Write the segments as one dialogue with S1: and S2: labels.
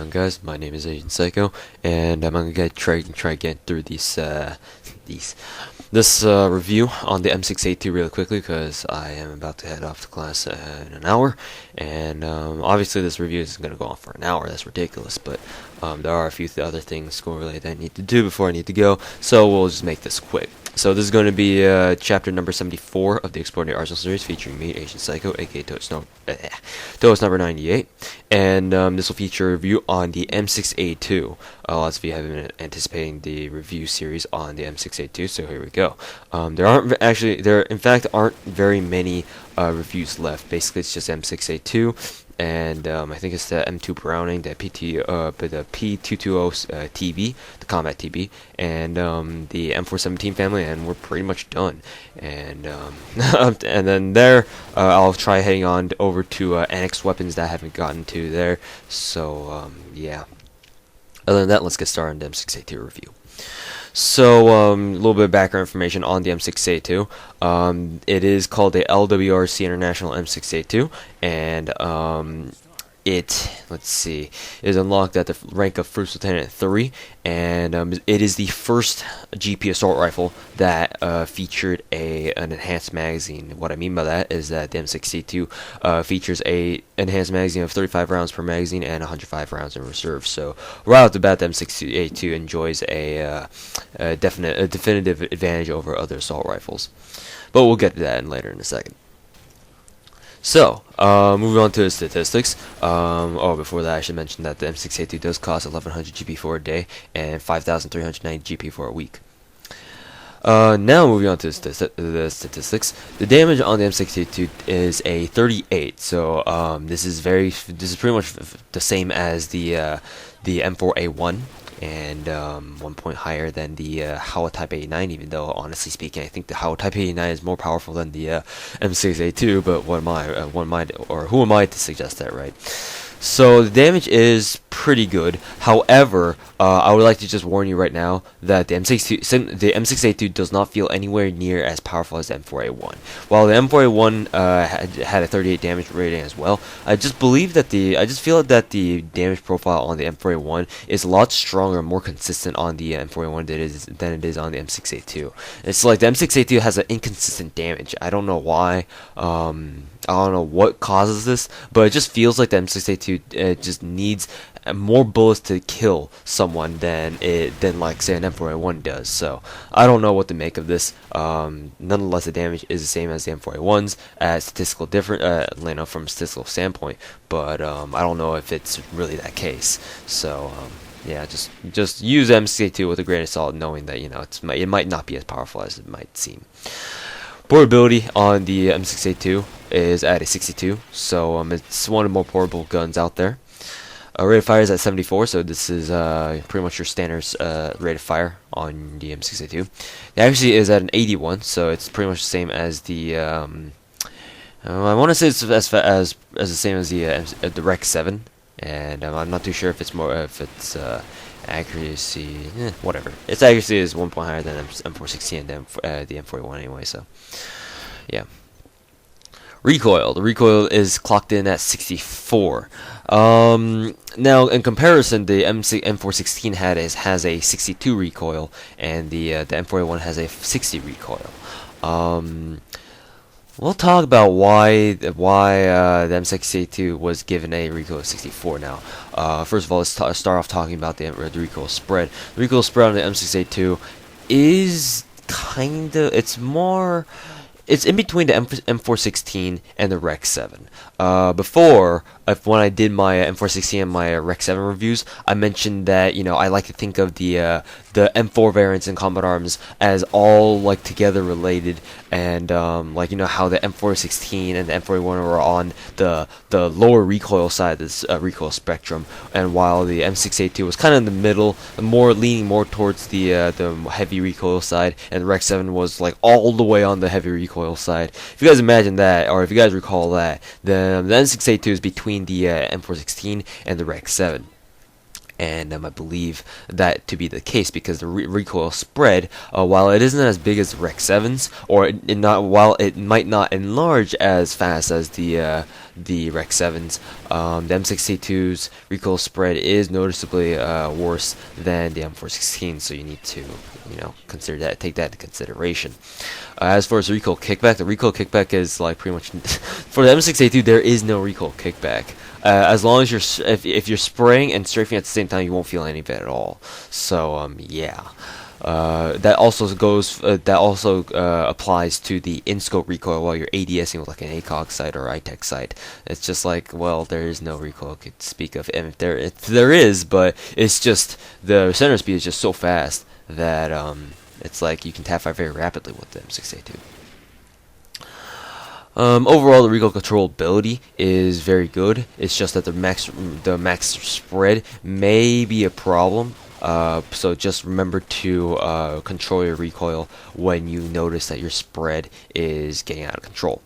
S1: on, guys? My name is Agent Psycho, and I'm gonna try get through this review on the M6A2 really quickly because I am about to head off to class in an hour, and obviously this review isn't gonna go on for an hour. That's ridiculous, but there are a few other things school related that I need to do before I need to go, so we'll just make this quick. So this is going to be chapter number 74 of the Exploding Arsenal series, featuring me, Agent Psycho, aka Toast number 98, and this will feature a review on the M6A2. Lots of you have been anticipating the review series on the M6A2, so here we go. There in fact aren't very many reviews left. Basically, it's just M6A2. And I think it's the M2 Browning, the the P220 TB, the Combat TB, and the M417 family, and we're pretty much done. And and then I'll try heading on over to annex weapons that I haven't gotten to there. So yeah. Other than that, let's get started on the M6A2 review. So, a little bit of background information on the M6A2. It is called the LWRC International M6A2, and let's see, is unlocked at the rank of First Lieutenant 3, and it is the first GP assault rifle that featured an enhanced magazine. What I mean by that is that the M6A2 features a enhanced magazine of 35 rounds per magazine and 105 rounds in reserve. So right off the bat, the M6A2 enjoys a definitive advantage over other assault rifles. But we'll get to that later in a second. So, moving on to the statistics. Before that, I should mention that the M6A2 does cost 1100 GP for a day and 5390 GP for a week. Now moving on to the statistics. The damage on the M6A2 is a 38. So this is pretty much the same as the M4A1. And 1 point higher than the Howa Type 89, even though, honestly speaking, I think the Howa Type 89 is more powerful than the M6A2, but who am I to suggest that, right? So the damage is pretty good. However, I would like to just warn you right now that the M6A2 does not feel anywhere near as powerful as the M4A1. While the M4A1 had a 38 damage rating as well, I just feel that the damage profile on the M4A1 is a lot stronger and more consistent on the M4A1 than it is on the M6A2. It's like the M6A2 has an inconsistent damage. I don't know why. I don't know what causes this, but it just feels like the M6A2 just needs more bullets to kill someone than like say an M4A1 does. So I don't know what to make of this. Nonetheless, the damage is the same as the M4A1's from a statistical standpoint, but I don't know if it's really that case. So yeah, just use M6A2 with a grain of salt, knowing that it might not be as powerful as it might seem. Portability on the M6A2 is at a 62, so it's one of the more portable guns out there. Rate of fire is at 74, so this is pretty much your standard rate of fire on the M6A2. It actually is at an 81, so it's pretty much the same as the I want to say it's as the same as the Rec 7, and I'm not too sure if it's accuracy, whatever. Its accuracy is 1 point higher than M416 and the M4A1 anyway, so yeah. Recoil. The recoil is clocked in at 64. Now, in comparison, the M416 has a 62 recoil, and the M4A1 has a 60 recoil. We'll talk about why the M6A2 was given a recoil of 64 now. First of all, let's start off talking about the recoil spread. The recoil spread on the M6A2 is it's in between the M416 and the Rec 7. When I did my M416 and my Rec 7 reviews, I mentioned that I like to think of the M4 variants in combat arms as all like together related, and how the M416 and the M4A1 were on the lower recoil side of this recoil spectrum, and while the M6A2 was kind of in the middle, leaning more towards the heavy recoil side, and the Rec 7 was like all the way on the heavy recoil side. If you guys imagine that, or if you guys recall that, the M6A2 is between the M416 and the Rec 7. And I believe that to be the case because the recoil spread, while it isn't as big as the Rec 7's, while it might not enlarge as fast as the the Rec 7s. The M6A2's recoil spread is noticeably worse than the M416, so you need to, consider that, take that into consideration. As far as the recoil kickback is like pretty much for the M6A2. There is no recoil kickback. As long as if you're spraying and strafing at the same time, you won't feel any of it at all. So yeah. That also applies to the in-scope recoil while you're ADSing with like an ACOG sight or ITEC sight. It's just like, well, there is no recoil to speak of, and if there is, but it's just the center speed is just so fast that it's like you can Tapfire very rapidly with the M6A2. Overall, the recoil controllability is very good. It's just that the max spread may be a problem. So just remember to control your recoil when you notice that your spread is getting out of control.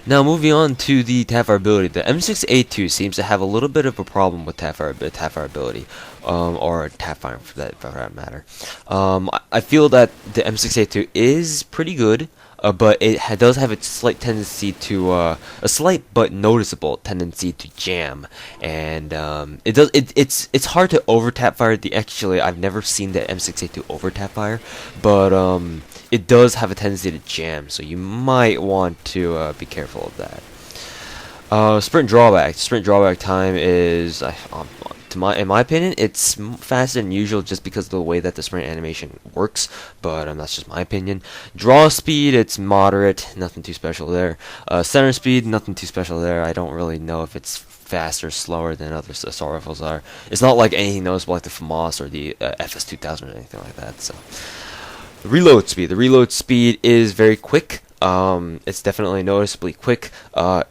S1: Now moving on to the Tapfire Ability, the M6A2 seems to have a little bit of a problem with Tapfire Ability, or Tapfire for that matter. I feel that the M6A2 is pretty good. But it does have a slight tendency to a slight but noticeable tendency to jam, and it's hard to over Tapfire. Actually, I've never seen the M6A2 over Tapfire, but it does have a tendency to jam, so you might want to be careful of that. Sprint drawback time is in my opinion, it's faster than usual just because of the way that the sprint animation works, but that's just my opinion. Draw speed, it's moderate, nothing too special there. Center speed, nothing too special there. I don't really know if it's faster or slower than other assault rifles are. It's not like anything noticeable like the FAMAS or the FS2000 or anything like that. So, the reload speed is very quick. It's definitely noticeably quick.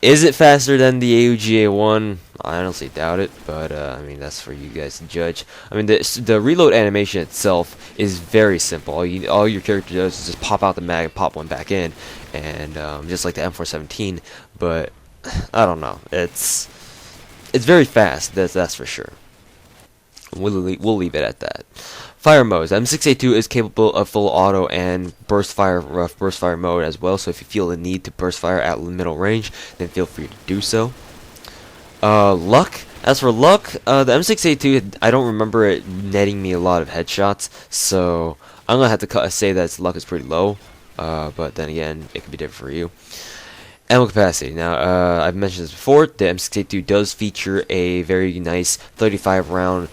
S1: Is it faster than the AUG-A1? I honestly doubt it, but I mean, that's for you guys to judge. I mean, the reload animation itself is very simple. All your character does is just pop out the mag and pop one back in, and just like the M417. But I don't know. It's very fast. That's for sure. We'll leave it at that. Fire modes. M6A2 is capable of full auto and burst fire, rough burst fire mode as well. So if you feel the need to burst fire at middle range, then feel free to do so. Luck. As for luck, the M6A2, I don't remember it netting me a lot of headshots, so I'm gonna have to say that its luck is pretty low. But then again, it could be different for you. Ammo capacity. Now, I've mentioned this before. The M6A2 does feature a very nice 35 round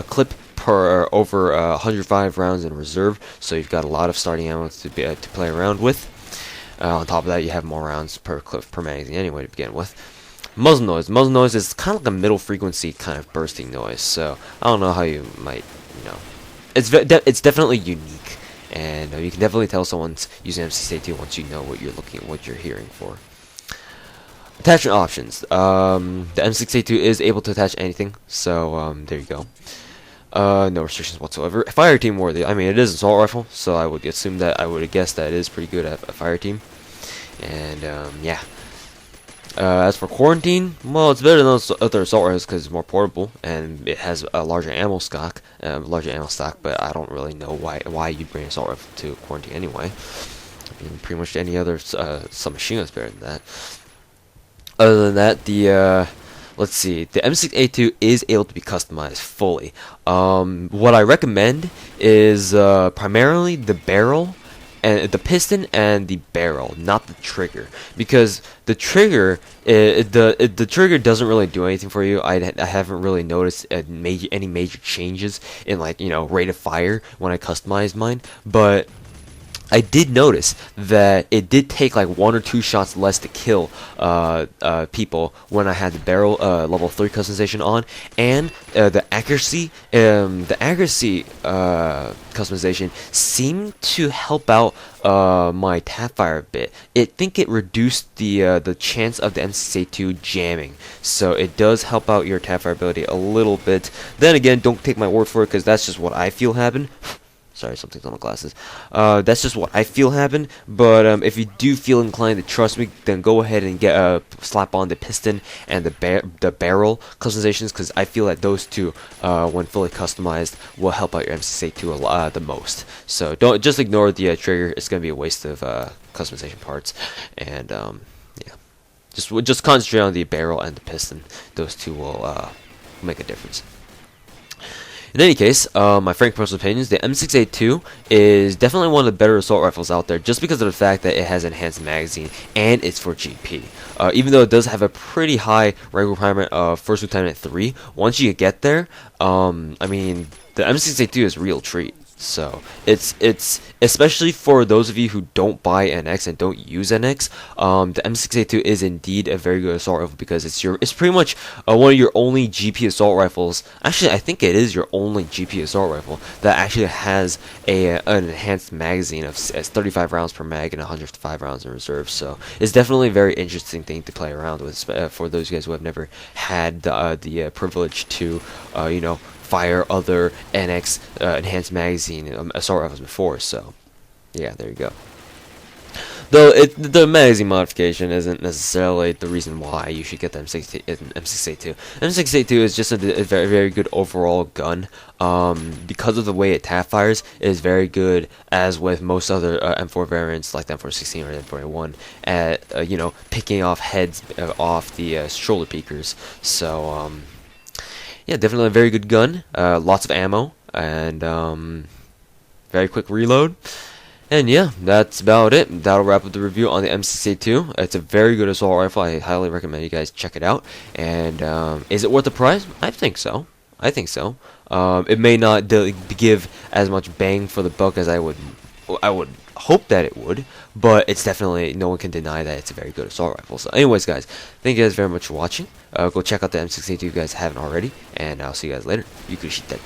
S1: clip per over 105 rounds in reserve, so you've got a lot of starting ammo to play around with. On top of that, you have more rounds per clip per magazine anyway to begin with. Muzzle noise. Muzzle noise is kind of like a middle frequency kind of bursting noise, so I don't know how you might, it's definitely unique, and you can definitely tell someone's using M6A2 once you know what you're hearing for. Attachment options. The M6A2 is able to attach anything, so there you go. No restrictions whatsoever. Fireteam Worthy. I mean, it is an assault rifle, so I would guess that it is pretty good at a Fireteam. And yeah. As for quarantine, well, it's better than those other assault rifles because it's more portable and it has a larger ammo stock. But I don't really know why you'd bring an assault rifle to quarantine anyway. I mean, pretty much any other submachine gun is better than that. Other than that, let's see, the M6A2 is able to be customized fully. What I recommend is primarily the barrel, and the piston and the barrel, not the trigger, because the trigger, the trigger doesn't really do anything for you. I haven't really noticed any major changes in rate of fire when I customized mine, but I did notice that it did take like 1 or 2 shots less to kill people when I had the barrel level 3 customization on, and the accuracy customization seemed to help out my Tapfire a bit. I think it reduced the chance of the M6A2 jamming, so it does help out your Tapfire ability a little bit. Then again, don't take my word for it because that's just what I feel happened. Sorry, something's on my glasses. That's just what I feel happened. But if you do feel inclined to trust me, then go ahead and slap on the piston and the barrel customizations, because I feel that those two, when fully customized, will help out your M6A2 the most. So don't just ignore the trigger. It's gonna be a waste of customization parts. And yeah. Just concentrate on the barrel and the piston. Those two will make a difference. In any case, my frank personal opinions, the M6A2 is definitely one of the better assault rifles out there, just because of the fact that it has enhanced magazine and it's for GP. Even though it does have a pretty high rank requirement of First Lieutenant 3, once you get there, I mean, the M6A2 is a real treat. So it's especially for those of you who don't buy NX and don't use NX, the M6A2 is indeed a very good assault rifle, because it's pretty much one of your only GP assault rifles. Actually, I think it is your only GP assault rifle that actually has an enhanced magazine of 35 rounds per mag and 105 rounds in reserve. So it's definitely a very interesting thing to play around with for those guys who have never had the privilege to fire other NX enhanced magazine assault rifles before. So yeah, there you go. Though the magazine modification isn't necessarily the reason why you should get the M6A2. M6A2 is just a very, very good overall gun. Because of the way it tap fires, it is very good, as with most other M4 variants like the M416 or the M4A1, at picking off heads off the shoulder peakers. So yeah, definitely a very good gun. Lots of ammo and very quick reload. And yeah, that's about it. That'll wrap up the review on the M6A2. It's a very good assault rifle. I highly recommend you guys check it out. And is it worth the price? I think so. It may not give as much bang for the buck as I would hope that it would, but it's definitely, no one can deny that it's a very good assault rifle. So anyways, guys, thank you guys very much for watching. Go check out the M6A2 if you guys haven't already, and I'll see you guys later. You can shoot that.